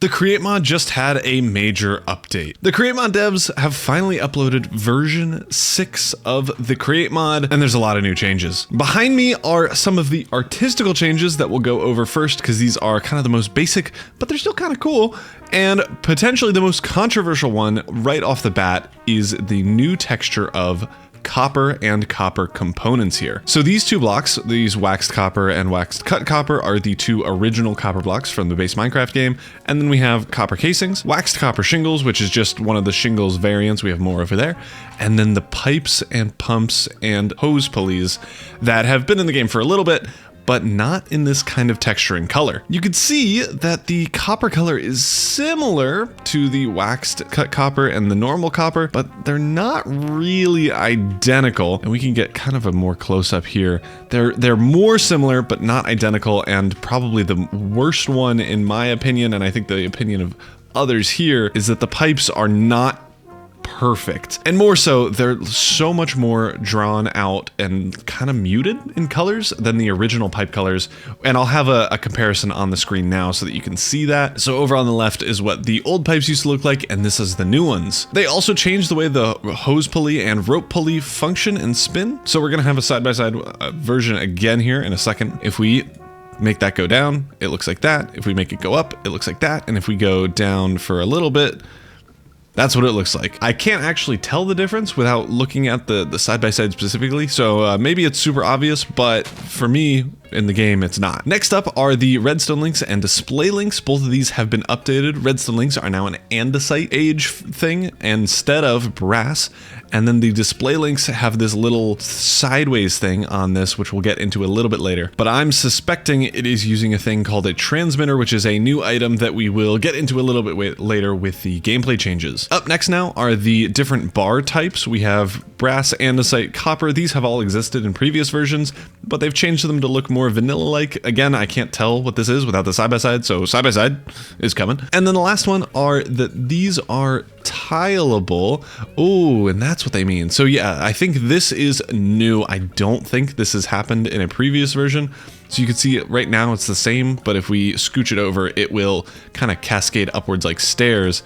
The Create mod just had a major update. The Create mod devs have finally uploaded version 6 of the Create mod, and there's a lot of new changes. Behind me are some of the artistical changes that we'll go over first, because these are kind of the most basic, but they're still kind of cool. And potentially the most controversial one right off the bat is the new texture of copper and copper components here. So these two blocks, these waxed copper and waxed cut copper, are the two original copper blocks from the base Minecraft game. And then we have copper casings, waxed copper shingles, which is just one of the shingles variants. We have more over there. And then the pipes and pumps and hose pulleys that have been in the game for a little bit, but not in this kind of texture and color. You can see that the copper color is similar to the waxed cut copper and the normal copper, but they're not really identical. And we can get kind of a more close up here. They're more similar, but not identical. And probably the worst one in my opinion, and I think the opinion of others here, is that the pipes are not perfect. And more so, they're so much more drawn out and kind of muted in colors than the original pipe colors. And I'll have a comparison on the screen now so that you can see that. So over on the left is what the old pipes used to look like, and this is the new ones. They also changed the way the hose pulley and rope pulley function and spin. So we're gonna have a side-by-side version again here in a second. If we make that go down, it looks like that. If we make it go up, it looks like that. And if we go down for a little bit, that's what it looks like. I can't actually tell the difference without looking at the side-by-side specifically, so maybe it's super obvious, but for me, in the game, it's not. Next up are the redstone links and display links. Both of these have been updated. Redstone links are now an andesite age thing instead of brass. And then the display links have this little sideways thing on this, which we'll get into a little bit later. But I'm suspecting it is using a thing called a transmitter, which is a new item that we will get into a little bit later with the gameplay changes. Up next now are the different bar types. We have brass, andesite, copper. These have all existed in previous versions, but they've changed them to look more vanilla-like. Again, I can't tell what this is without the side-by-side, so side-by-side is coming. And then the last one are that these are tileable. Oh, and that's what they mean. So yeah, I think this is new. I don't think this has happened in a previous version. So you can see it right now, it's the same, but if we scooch it over, it will kind of cascade upwards like stairs.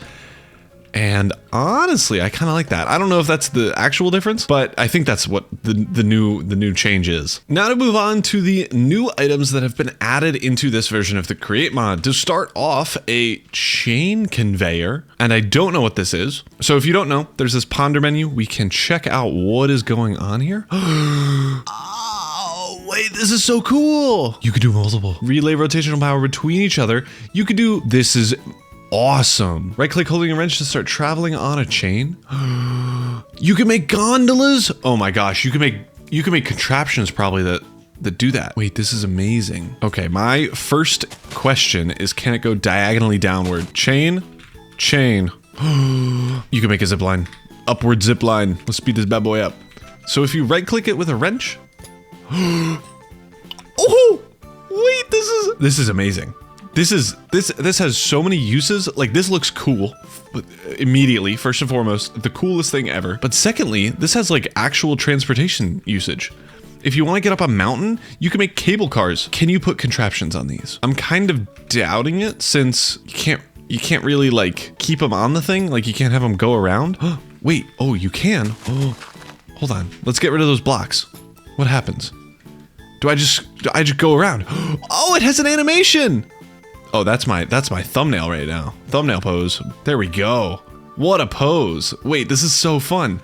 And honestly, I kind of like that. I don't know if that's the actual difference, but I think that's what the new change is. Now to move on to the new items that have been added into this version of the Create mod. To start off, a chain conveyor, and I don't know what this is. So if you don't know, there's this ponder menu. We can check out what is going on here. Oh, wait, this is so cool. You could do multiple. Relay rotational power between each other. You could do, this is awesome. Right click holding a wrench to start traveling on a chain. You can make gondolas. Oh my gosh, you can make contraptions probably that do that. Wait, this is amazing. Okay, my first question is, can it go diagonally downward? Chain, chain. You can make a zip line. Upward zip line. Let's speed this bad boy up. So if you right click it with a wrench. Oh, wait, this is amazing. This has so many uses. Like, this looks cool immediately, first and foremost, the coolest thing ever. But secondly, this has like actual transportation usage. If you want to get up a mountain, you can make cable cars. Can you put contraptions on these? I'm kind of doubting it, since you can't really like keep them on the thing. Like, you can't have them go around. Wait, oh, you can. Oh, hold on. Let's get rid of those blocks. What happens? Do I just go around? Oh, it has an animation. Oh, that's my thumbnail right now. Thumbnail pose. There we go. What a pose. Wait, this is so fun.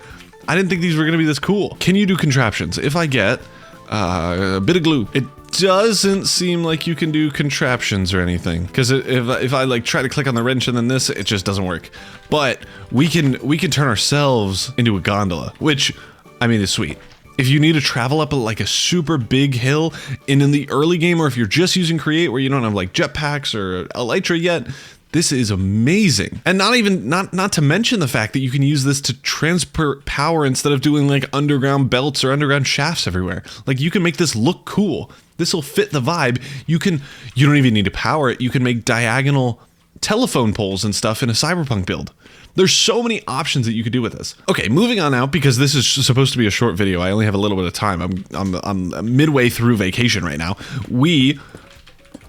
I didn't think these were gonna be this cool. Can you do contraptions? If I get a bit of glue. It doesn't seem like you can do contraptions or anything, because if I like try to click on the wrench and then this, it just doesn't work. But we can turn ourselves into a gondola, which, I mean, is sweet. If you need to travel up like a super big hill in the early game, or if you're just using Create where you don't have like jetpacks or elytra yet, this is amazing. And not to mention the fact that you can use this to transport power instead of doing like underground belts or underground shafts everywhere. Like, you can make this look cool. This will fit the vibe. You don't even need to power it. You can make diagonal telephone poles and stuff in a cyberpunk build. There's so many options that you could do with this. Okay, moving on now, because this is supposed to be a short video. I only have a little bit of time. I'm midway through vacation right now. We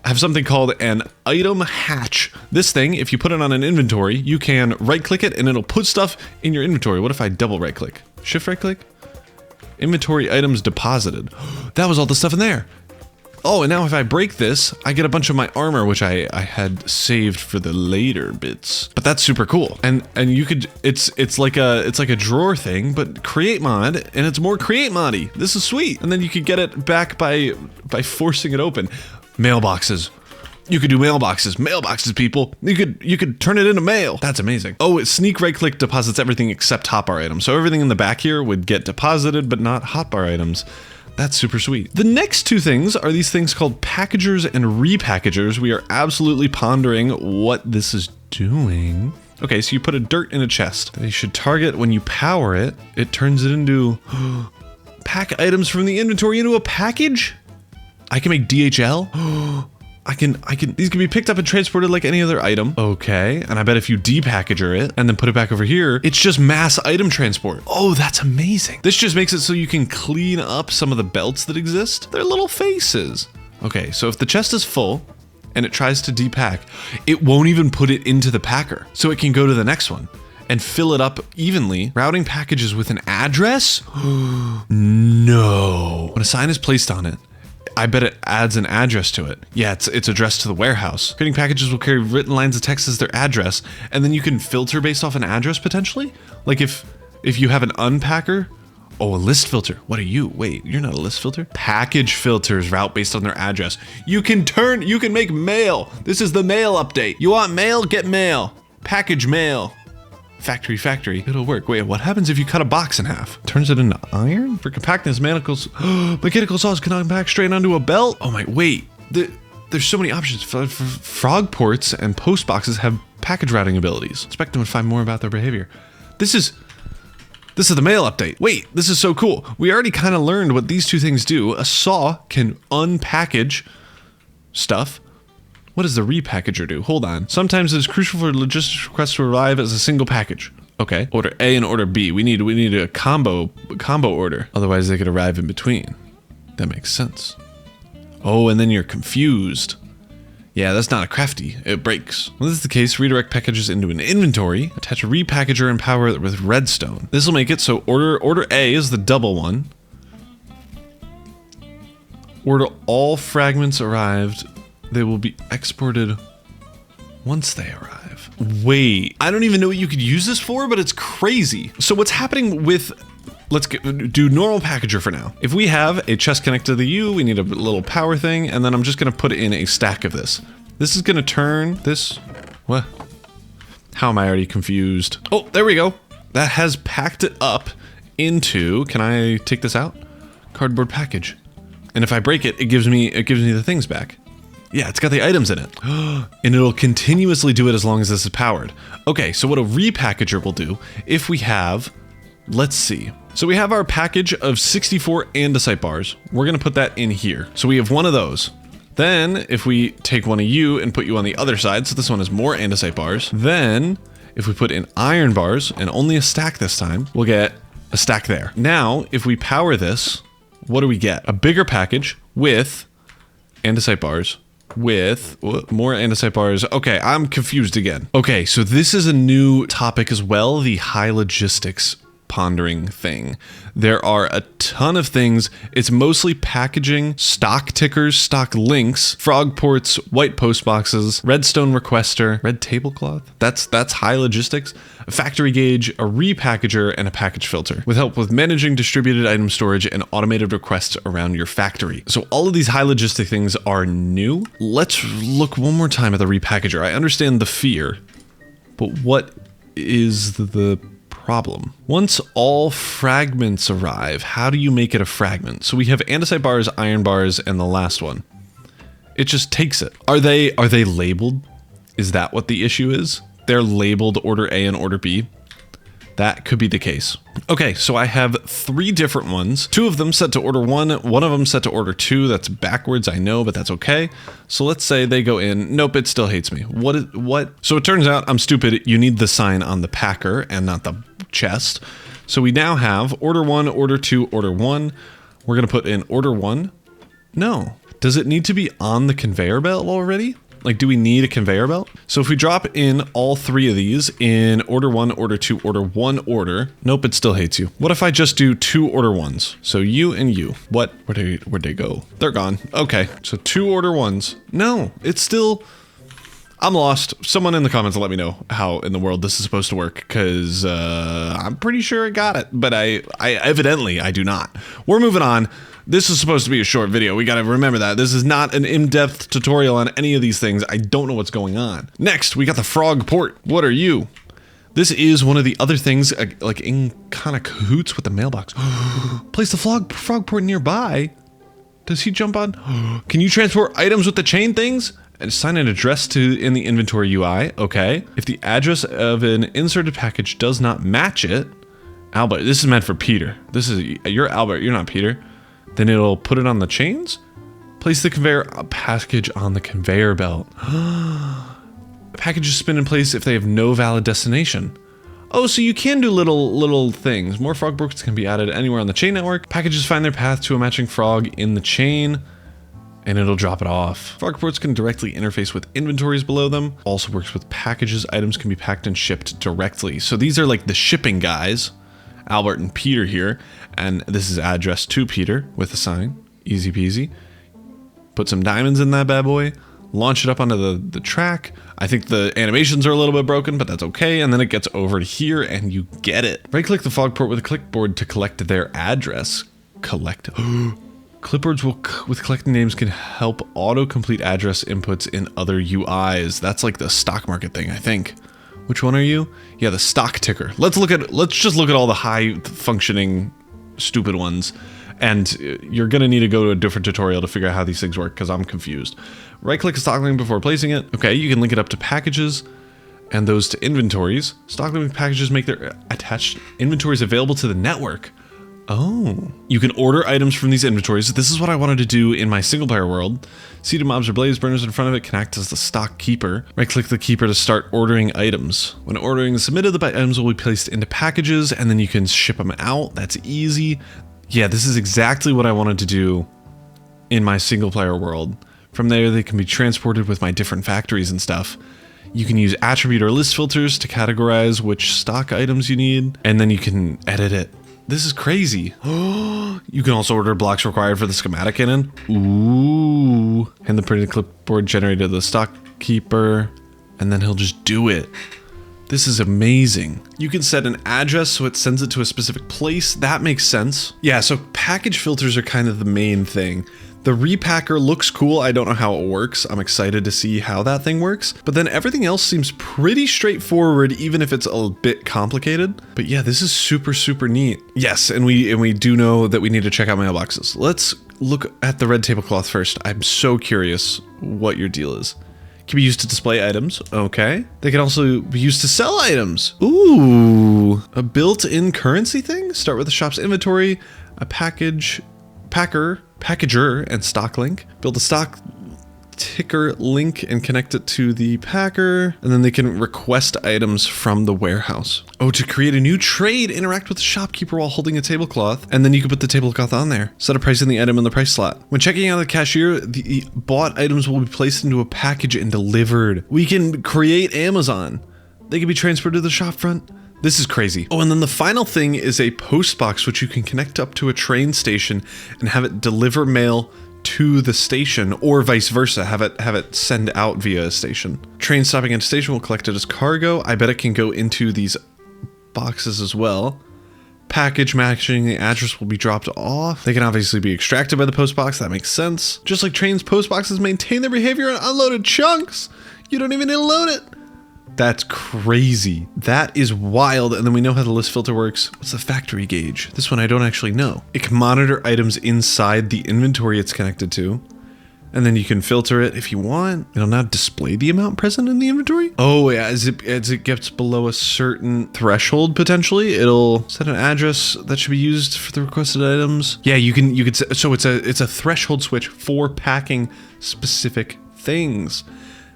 have something called an item hatch. This thing, if you put it on an inventory, you can right click it and it'll put stuff in your inventory. What if I double right click? Shift right click? Inventory items deposited. That was all the stuff in there. Oh, and now if I break this, I get a bunch of my armor, which I had saved for the later bits. But that's super cool. And you could, it's like a drawer thing, but create mod, and it's more create moddy. This is sweet. And then you could get it back by forcing it open. Mailboxes. You could do mailboxes, people. You could turn it into mail. That's amazing. Oh, it sneak right click deposits everything except hotbar items. So everything in the back here would get deposited, but not hotbar items. That's super sweet. The next two things are these things called packagers and repackagers. We are absolutely pondering what this is doing. Okay, so you put a dirt in a chest. You should target when you power it. It turns it into pack items from the inventory into a package. I can make DHL. These can be picked up and transported like any other item. Okay, and I bet if you depackager it and then put it back over here, it's just mass item transport. Oh, that's amazing. This just makes it so you can clean up some of the belts that exist. They're little faces. Okay, so if the chest is full and it tries to depack, it won't even put it into the packer. So it can go to the next one and fill it up evenly. Routing packages with an address? No. When a sign is placed on it, I bet it adds an address to it. Yeah, it's addressed to the warehouse. Creating packages will carry written lines of text as their address, and then you can filter based off an address potentially? Like if you have an unpacker, oh, a list filter. What are you? Wait, you're not a list filter? Package filters route based on their address. You can make mail. This is the mail update. You want mail? Get mail. Package mail. Factory. It'll work. Wait, what happens if you cut a box in half? Turns it into iron? For compactness, mechanical saws can unpack straight onto a belt? Oh my, wait. There's so many options. Frog ports and post boxes have package routing abilities. Expect them to find more about their behavior. This is the mail update. Wait, this is so cool. We already kind of learned what these two things do. A saw can unpackage stuff. What does the repackager do? Hold on. Sometimes it's crucial for logistics requests to arrive as a single package. Okay. Order A and order B. We need a combo order. Otherwise they could arrive in between. That makes sense. Oh, and then you're confused. Yeah, that's not a crafty. It breaks. When this is the case, redirect packages into an inventory, attach a repackager and power it with redstone. This will make it so order A is the double one. Order all fragments arrived. They will be exported once they arrive. Wait, I don't even know what you could use this for, but it's crazy. So what's happening with, do normal packager for now. If we have a chest connected to the U, we need a little power thing, and then I'm just gonna put in a stack of this. This is gonna turn this, what? How am I already confused? Oh, there we go. That has packed it up into, can I take this out? Cardboard package. And if I break it, it gives me the things back. Yeah, it's got the items in it. And it'll continuously do it as long as this is powered. Okay, so what a repackager will do, if we have, let's see. So we have our package of 64 andesite bars. We're gonna put that in here. So we have one of those. Then, if we take one of you and put you on the other side, so this one has more andesite bars, then if we put in iron bars, and only a stack this time, we'll get a stack there. Now, if we power this, what do we get? A bigger package with andesite bars, with more andesite bars. Okay, I'm confused again. Okay, so this is a new topic as well, the high logistics pondering thing. There are a ton of things. It's mostly packaging, stock tickers, stock links, frog ports, white post boxes, redstone requester, red tablecloth. That's high logistics. A factory gauge, a repackager, and a package filter with help with managing distributed item storage and automated requests around your factory. So all of these high logistic things are new. Let's look one more time at the repackager. I understand the fear, but what is the problem? Once all fragments arrive, how do you make it a fragment? So we have andesite bars, iron bars, and the last one. It just takes it. Are they labeled? Is that what the issue is? They're labeled order A and order B. That could be the case. Okay, so I have 3 different ones. 2 of them set to order 1, one of them set to order 2. That's backwards, I know, but that's okay. So let's say they go in. Nope, it still hates me. What? So it turns out I'm stupid. You need the sign on the packer and not the chest. So we now have order 1, order 2, order 1. We're gonna put in order 1. No, Does it need to be on the conveyor belt already? Like, do we need a conveyor belt? So if we drop in all 3 of these in order 1, order 2, order 1 order. Nope, it still hates you. What if I just do 2 order 1s? So you and you. What? Where'd they go? They're gone. Okay, so 2 order 1s. No, it's still... I'm lost. Someone in the comments will let me know how in the world this is supposed to work, because I'm pretty sure I got it, but I evidently I do not. We're moving on. This is supposed to be a short video. We gotta remember that. This is not an in-depth tutorial on any of these things. I don't know what's going on. Next, we got the frog port. What are you? This is one of the other things, like in kind of cahoots with the mailbox. Place the frog port nearby. Does he jump on? Can you transport items with the chain things? And assign an address in the inventory UI. Okay. If the address of an inserted package does not match it, Albert, this is meant for Peter. You're Albert, you're not Peter. Then it'll put it on the chains. Place the conveyor package on the conveyor belt. Packages spin in place if they have no valid destination. Oh, so you can do little things. More frog ports can be added anywhere on the chain network. Packages find their path to a matching frog in the chain, and it'll drop it off. Frog ports can directly interface with inventories below them. Also works with packages. Items can be packed and shipped directly. So these are like the shipping guys, Albert and Peter here. And this is address to Peter with a sign. Easy peasy. Put some diamonds in that bad boy. Launch it up onto the track. I think the animations are a little bit broken, but that's okay. And then it gets over to here and you get it. Right click the frog port with a clipboard to collect their address. Collect. Clipboards with collecting names can help auto-complete address inputs in other UIs. That's like the stock market thing, I think. Which one are you? Yeah, the stock ticker. Let's just look at all the high functioning stupid ones. And you're gonna need to go to a different tutorial to figure out how these things work, because I'm confused. Right click a stock link before placing it. Okay, you can link it up to packages and those to inventories. Stock link packages make their attached inventories available to the network. Oh, you can order items from these inventories. This is what I wanted to do in my single player world. Seeded mobs or blaze burners in front of it can act as the stock keeper. Right click the keeper to start ordering items. When ordering is submitted, the items will be placed into packages and then you can ship them out. That's easy. Yeah, this is exactly what I wanted to do in my single player world. From there, they can be transported with my different factories and stuff. You can use attribute or list filters to categorize which stock items you need, and then you can edit it. This is crazy. You can also order blocks required for the schematic cannon. Ooh. And the printed clipboard generated the stock keeper, and then he'll just do it. This is amazing. You can set an address so it sends it to a specific place. That makes sense. Yeah, so package filters are kind of the main thing. The repacker looks cool. I don't know how it works. I'm excited to see how that thing works. But then everything else seems pretty straightforward, even if it's a bit complicated. But yeah, this is super, super neat. Yes, and we do know that we need to check out mailboxes. Let's look at the red tablecloth first. I'm so curious what your deal is. Can be used to display items. Okay. They can also be used to sell items. Ooh, a built-in currency thing. Start with the shop's inventory, a packager, and stock link. Build a stock ticker link and connect it to the packer, and then they can request items from the warehouse. Oh, to create a new trade, interact with the shopkeeper while holding a tablecloth, and then you can put the tablecloth on there. Set a price in the item in the price slot. When checking out the cashier, the bought items will be placed into a package and delivered. We can create Amazon. They can be transferred to the shop front. This is crazy. Oh, and then the final thing is a post box, which you can connect up to a train station and have it deliver mail to the station, or vice versa, have it send out via a station. Train stopping at a station will collect it as cargo. I bet it can go into these boxes as well. Package matching the address will be dropped off. They can obviously be extracted by the post box. That makes sense. Just like trains, post boxes maintain their behavior in unloaded chunks. You don't even need to load it. That's crazy. That is wild. And then we know how the list filter works. What's the factory gauge? This one I don't actually know. It can monitor items inside the inventory it's connected to. And then you can filter it if you want. It'll now display the amount present in the inventory. Oh yeah, as it gets below a certain threshold, potentially, it'll set an address that should be used for the requested items. Yeah, you could so it's a threshold switch for packing specific things.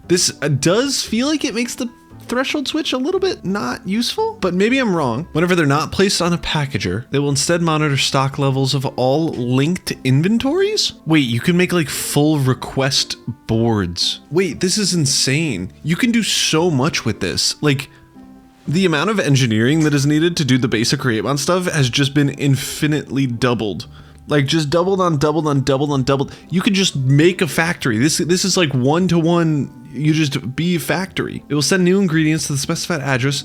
This does feel like it makes the threshold switch a little bit not useful, but maybe I'm wrong. Whenever they're not placed on a packager, they will instead monitor stock levels of all linked inventories. Wait, you can make like full request boards. Wait, this is insane. You can do so much with this. Like, the amount of engineering that is needed to do the basic CreateMon stuff has just been infinitely doubled. Like, just doubled on doubled on doubled on doubled. You could just make a factory. This is like one-to-one. You just be a factory. It will send new ingredients to the specified address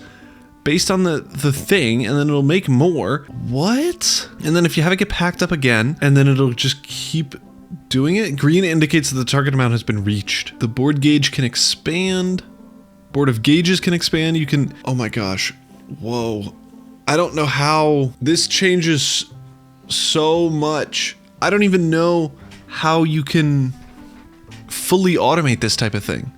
based on the thing, and then it'll make more. What? And then if you have it get packed up again, and then it'll just keep doing it. Green indicates that the target amount has been reached. The board gauge can expand. Board of gauges can expand. You can, oh my gosh. Whoa. I don't know how this changes so much. I don't even know how you can fully automate this type of thing.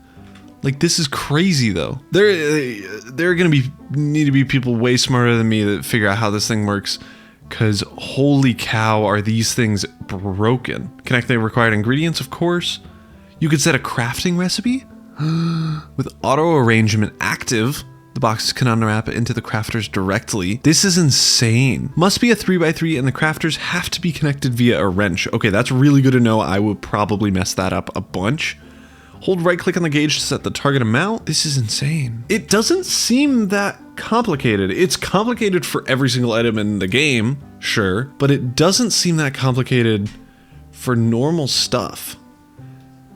Like, this is crazy though. There are gonna need to be people way smarter than me that figure out how this thing works, because holy cow, are these things broken. Connect the required ingredients, of course. You could set a crafting recipe with auto arrangement active. The boxes can unwrap into the crafters directly. This is insane. Must be a 3x3 and the crafters have to be connected via a wrench. Okay, that's really good to know. I would probably mess that up a bunch. Hold right click on the gauge to set the target amount. This is insane. It doesn't seem that complicated. It's complicated for every single item in the game, sure, but it doesn't seem that complicated for normal stuff.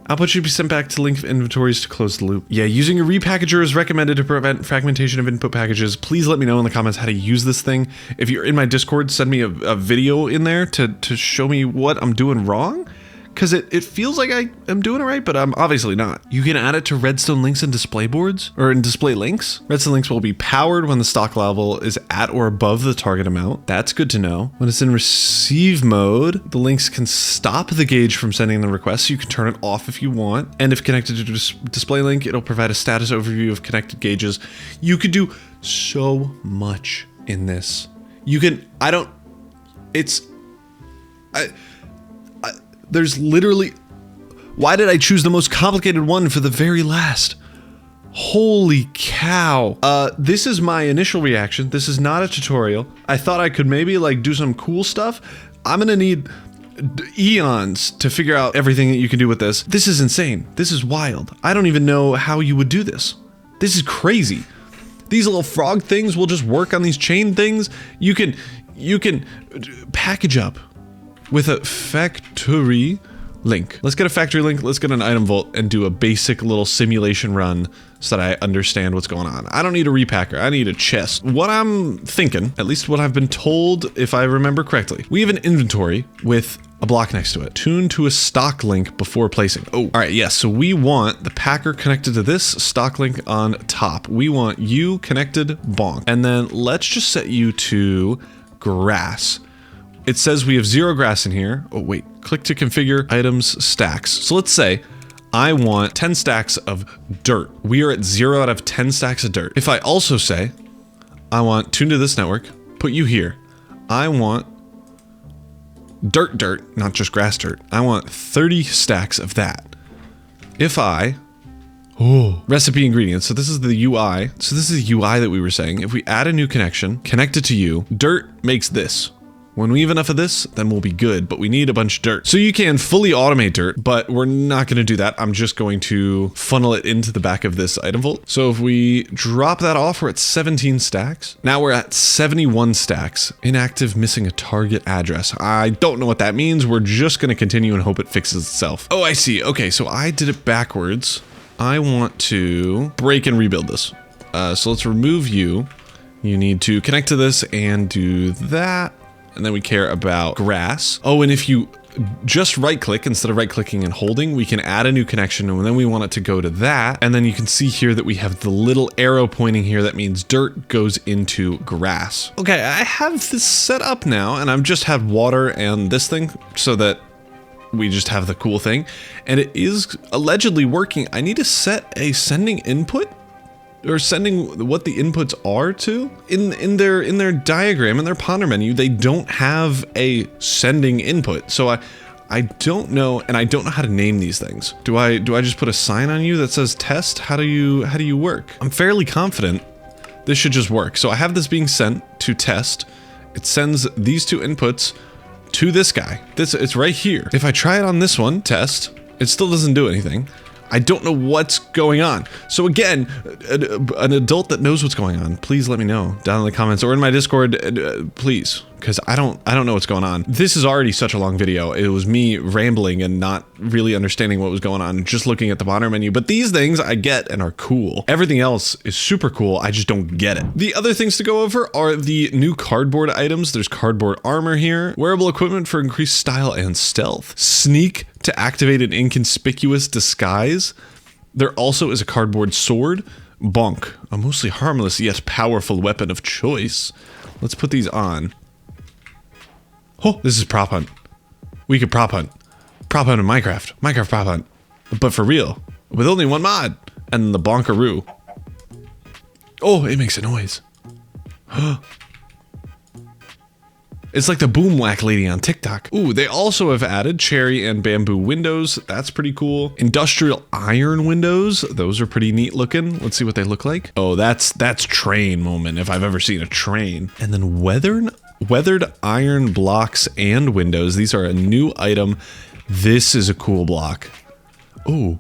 Output should be sent back to link inventories to close the loop. Yeah, using a repackager is recommended to prevent fragmentation of input packages. Please let me know in the comments how to use this thing. If you're in my Discord, send me a video in there to show me what I'm doing wrong. Because it feels like I am doing it right, but I'm obviously not. You can add it to redstone links and display boards, or in display links. Redstone links will be powered when the stock level is at or above the target amount. That's good to know. When it's in receive mode, the links can stop the gauge from sending the request, so you can turn it off if you want. And if connected to display link, it'll provide a status overview of connected gauges. You could do so much in this. You can, there's literally, why did I choose the most complicated one for the very last? Holy cow. This is my initial reaction. This is not a tutorial. I thought I could maybe like do some cool stuff. I'm gonna need eons to figure out everything that you can do with this. This is insane. This is wild. I don't even know how you would do this. This is crazy. These little frog things will just work on these chain things. You can package up with a factory link. Let's get a factory link, let's get an item vault and do a basic little simulation run so that I understand what's going on. I don't need a repacker, I need a chest. What I'm thinking, at least what I've been told if I remember correctly, we have an inventory with a block next to it. Tune to a stock link before placing. Oh, all right, yes, so we want the packer connected to this stock link on top. We want you connected, bonk. And then let's just set you to grass. It says we have 0 grass in here. Oh wait, click to configure items stacks. So let's say I want 10 stacks of dirt. We are at 0 out of 10 stacks of dirt. If I also say, I want tune to this network, put you here. I want dirt, not just grass dirt. I want 30 stacks of that. If I, recipe ingredients. So this is the UI. So this is the UI that we were saying. If we add a new connection, connect it to you, dirt makes this. When we have enough of this, then we'll be good, but we need a bunch of dirt. So you can fully automate dirt, but we're not gonna do that. I'm just going to funnel it into the back of this item vault. So if we drop that off, we're at 17 stacks. Now we're at 71 stacks. Inactive, missing a target address. I don't know what that means. We're just gonna continue and hope it fixes itself. Oh, I see. Okay, so I did it backwards. I want to break and rebuild this. So let's remove you. You need to connect to this and do that. And then we care about grass. Oh, and if you just right click instead of right clicking and holding, we can add a new connection and then we want it to go to that. And then you can see here that we have the little arrow pointing here. That means dirt goes into grass. Okay, I have this set up now and I've just had water and this thing so that we just have the cool thing. And it is allegedly working. I need to set a sending input or sending what the inputs are to. In their diagram, in their ponder menu, they don't have a sending input. So I don't know, and I don't know how to name these things. Do I just put a sign on you that says test? How do you work? I'm fairly confident this should just work. So I have this being sent to test. It sends these two inputs to this guy. It's right here. If I try it on this one, test, it still doesn't do anything. I don't know what's going on. So again, an adult that knows what's going on, please let me know down in the comments or in my Discord, please, because I don't know what's going on. This is already such a long video. It was me rambling and not really understanding what was going on, just looking at the monitor menu. But these things I get and are cool. Everything else is super cool. I just don't get it. The other things to go over are the new cardboard items. There's cardboard armor here, wearable equipment for increased style and stealth, sneak to activate an inconspicuous disguise. There also is a cardboard sword, bonk, a mostly harmless yet powerful weapon of choice. Let's put these on. Oh, this is prop hunt. We could prop hunt. Prop hunt in Minecraft. Minecraft prop hunt. But for real, with only one mod. And the bonkaroo. Oh, it makes a noise. It's like the boom whack lady on TikTok. Ooh, they also have added cherry and bamboo windows. That's pretty cool. Industrial iron windows. Those are pretty neat looking. Let's see what they look like. Oh, that's train moment if I've ever seen a train. And then weathered iron blocks and windows. These are a new item. This is a cool block. Ooh.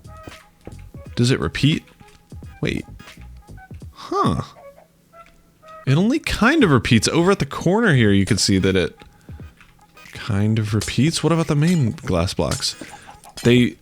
Does it repeat? Wait. Huh. It only kind of repeats. Over at the corner here, you can see that it kind of repeats. What about the main glass blocks? They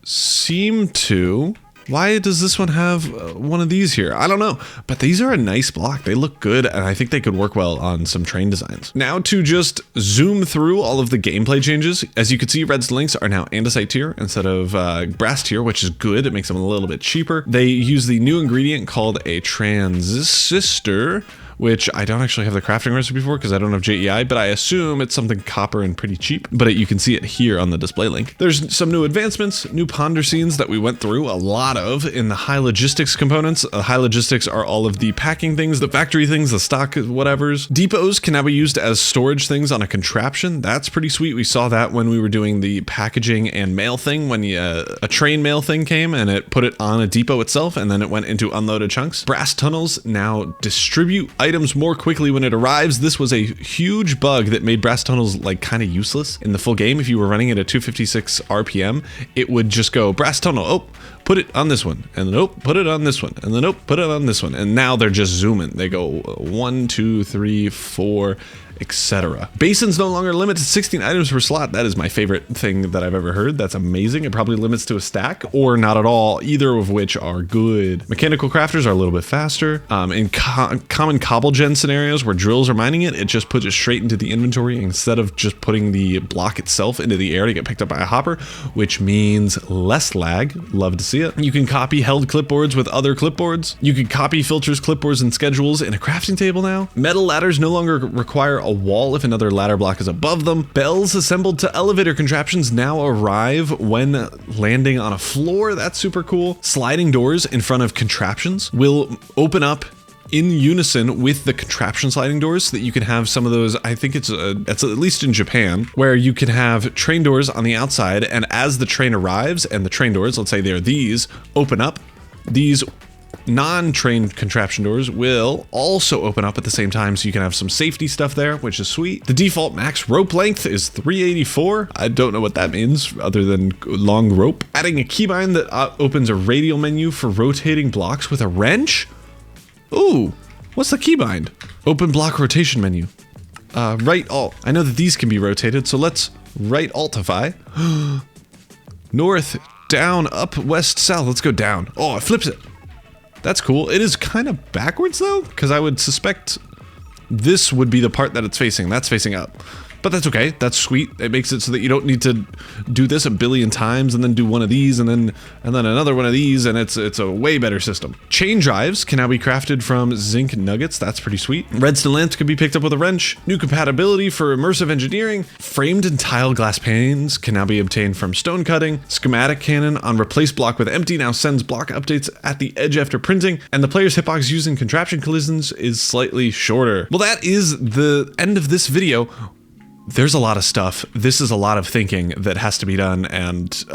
seem to... Why does this one have one of these here? I don't know, but these are a nice block. They look good, and I think they could work well on some train designs. Now to just zoom through all of the gameplay changes. As you can see, redstone links are now andesite tier instead of brass tier, which is good. It makes them a little bit cheaper. They use the new ingredient called a transistor, which I don't actually have the crafting recipe for because I don't have JEI, but I assume it's something copper and pretty cheap. But you can see it here on the display link. There's some new advancements, new ponder scenes that we went through a lot of in the high logistics components. High logistics are all of the packing things, the factory things, the stock whatevers. Depots can now be used as storage things on a contraption. That's pretty sweet. We saw that when we were doing the packaging and mail thing, when a train mail thing came and it put it on a depot itself and then it went into unloaded chunks. Brass tunnels now distribute items more quickly when it arrives. This was a huge bug that made brass tunnels like kind of useless in the full game. If you were running it at 256 RPM, it would just go brass tunnel, oh, put it on this one, and then oh, put it on this one, and then oh, put it on this one. And now they're just zooming. They go 1, 2, 3, 4, etc. Basins no longer limit to 16 items per slot. That is my favorite thing that I've ever heard. That's amazing. It probably limits to a stack or not at all, either of which are good. Mechanical crafters are a little bit faster. In common cobble gen scenarios where drills are mining it, it just puts it straight into the inventory instead of just putting the block itself into the air to get picked up by a hopper, which means less lag. Love to see it. You can copy held clipboards with other clipboards. You can copy filters, clipboards, and schedules in a crafting table now. Metal ladders no longer require a wall if another ladder block is above them. Bells assembled to elevator contraptions now arrive when landing on a floor. That's super cool. Sliding doors in front of contraptions will open up in unison with the contraption sliding doors so that you can have some of those. I think it's at least in Japan, where you can have train doors on the outside, and as the train arrives and the train doors, let's say they're these, open up, these non-train contraption doors will also open up at the same time, so you can have some safety stuff there, which is sweet. The default max rope length is 384. I don't know what that means other than long rope. Adding a keybind that opens a radial menu for rotating blocks with a wrench. Ooh, what's the keybind? Open block rotation menu. Right alt. I know that these can be rotated, so let's right altify. North, down, up, west, south. Let's go down. Oh, it flips it. That's cool. It is kind of backwards though, because I would suspect this would be the part that it's facing. That's facing up. But that's okay. That's sweet. It makes it so that you don't need to do this a billion times and then do one of these and then another one of these, and it's a way better system. Chain drives can now be crafted from zinc nuggets. That's pretty sweet. Redstone lamps can be picked up with a wrench. New compatibility for immersive engineering. Framed and tile glass panes can now be obtained from stone cutting. Schematic cannon on replace block with empty now sends block updates at the edge after printing, and the player's hitbox using contraption collisions is slightly shorter. Well, that is the end of this video. there's a lot of stuff. This is a lot of thinking that has to be done, and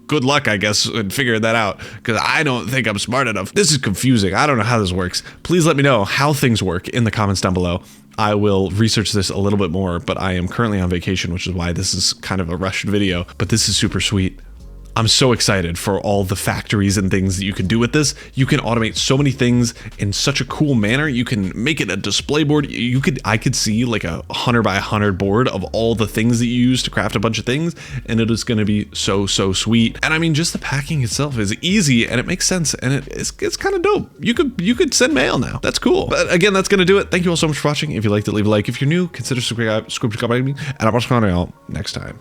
good luck, I guess, in figuring that out, because I don't think I'm smart enough. This is confusing. I don't know how this works. Please let me know how things work in the comments down below. I will research this a little bit more, but I am currently on vacation, which is why this is kind of a rushed video, but this is super sweet. I'm so excited for all the factories and things that you can do with this. You can automate so many things in such a cool manner. You can make it a display board. I could see like a 100 by 100 board of all the things that you use to craft a bunch of things, and it is going to be so sweet. And I mean, just the packing itself is easy and it makes sense, and it's kind of dope. You could send mail now. That's cool. But again, that's going to do it. Thank you all so much for watching. If you liked it, leave a like. If you're new, consider subscribing, and I'll see you all next time.